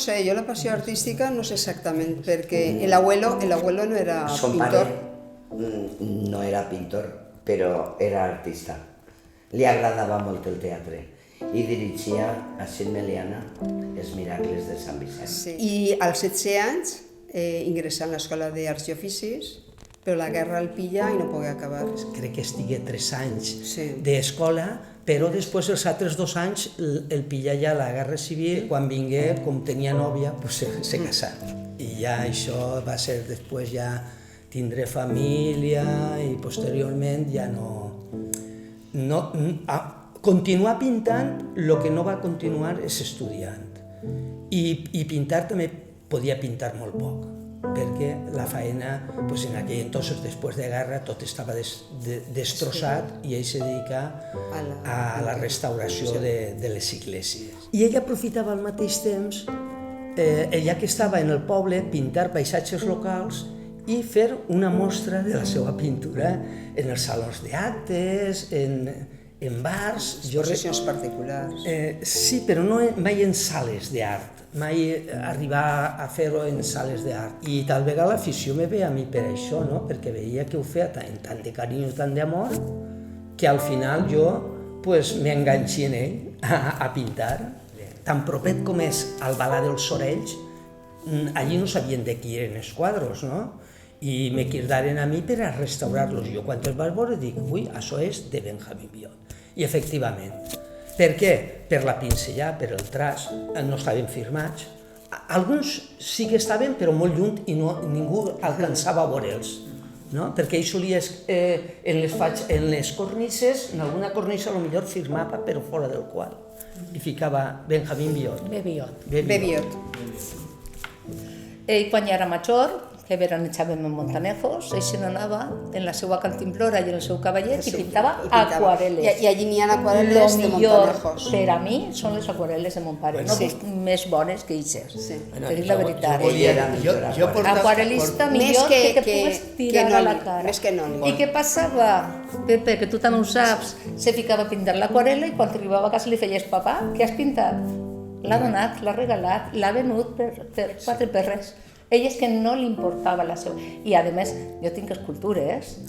No sé, yo la pasión artística no sé exactamente, porque el abuelo no era Son pintor. pare no era pintor, però era artista. Li agradava molt el teatre i dirigia a Cid Meliana els Miracles de Sant Vicent. Sí. I als 16 anys ingressa en l'escola d'Arts i Oficis, però la guerra el pilla i no pogué acabar. Crec que estigué 3 anys Sí. d'escola, però després els altres 2 anys el pilla ja la Guerra Civil. Quan vingué, com tenia nòvia, pues se casà. I ja això va ser després ja tindré família i posteriorment ja continuar pintant, el que no va continuar és estudiant. I pintar també podia pintar molt poc, perquè la feina, en aquell entonces, després de guerra, tot estava destrossat i ell se dedica a la restauració de les esglésies. I ell aprofitava al mateix temps, ja que estava en el poble, pintar paisatges locals i fer una mostra de la seva pintura en els salons d'actes, en bars. Exposicions particulars. Sí, però no mai en sales d'art, mai arribar a fer-ho en sales d'art. I tal vegada l'afició me ve a mi per això, no? Perquè veia que ho feia amb tant de carinyo, tant d'amor, que al final jo m'enganxi en ell a pintar. Tan propet com és al Balar dels Sorells, allí no sabien de qui eren els quadros, no? I me cridaren a mi per a restaurar-los. Jo quan els vaig veure dic, ui, això és de Benjamín Biot. I efectivament. Per què? Per la pinzellada, per el traç, no estaven firmats. Alguns sí que estaven, però molt lluny i ningú alcançava a veure'ls. No? Perquè ell solia, en les cornises, en alguna cornisa potser firmava, però fora del qual. I ficava Benjamín Biot. Biot. Ell, quan ja era major, que veranejàvem en Montanejos, ell se n'anava en la seva cantimplora i en el seu cavallet i pintava aquarel·les. I allí n'hi ha aquarel·les de Montanejos. Per a mi són les aquarel·les de mon pare, no més bones que eixes, per dir la veritat. Aquarel·lista millor que te pugues tirar a la cara. Més que Noli. I què passava, Pepe, que tu també ho saps, se ficava a pintar l'aquarel·la i quan arribava a casa li feies, papà, què has pintat? L'ha donat, l'ha regalat, l'ha venut per 4 perres. Ell és que no li importava la seva... I, a més, jo tinc escultures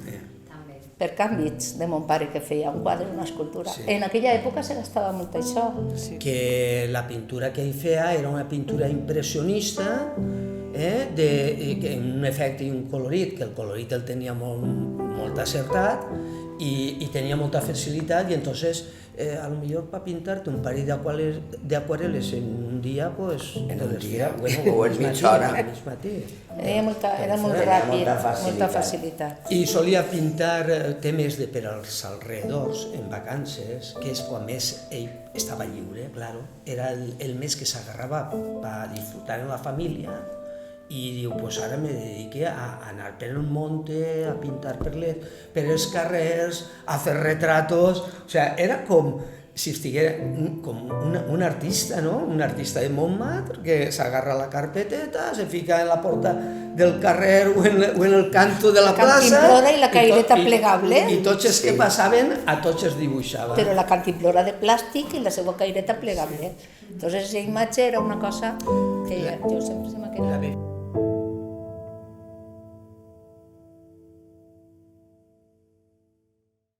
per canvis de mon pare que feia un quadre, una escultura. En aquella època se gastava molt això. Que la pintura que ell feia era una pintura impressionista, amb un efecte i un colorit, que el colorit el tenia molt acertat i tenia molta facilitat, i entonces a lo millor per pintar-te un parell d'aquarel·les en un dia, en un dia o en mitja hora. Era molt ràpid, molta facilitat. I solia pintar temes per als alrededors, en vacances, que és quan més ell estava lliure, claro. Era el mes que s'agarrava per disfrutar amb la família, i diu, ara me dedique a anar per el monte, a pintar per els carrers, a fer retratos. O sigui, era com si estigués com un artista, no? Un artista de Montmartre que s'agarra la carpeteta, se fica en la porta del carrer o en el canto de la plaça. La cantimplora i la caireta plegable. I tots els que passaven, a tots els dibuixava. Però la cantimplora de plàstic i la seva caireta plegable. Entonces, la imatge era una cosa que jo sempre se m'ha quedat.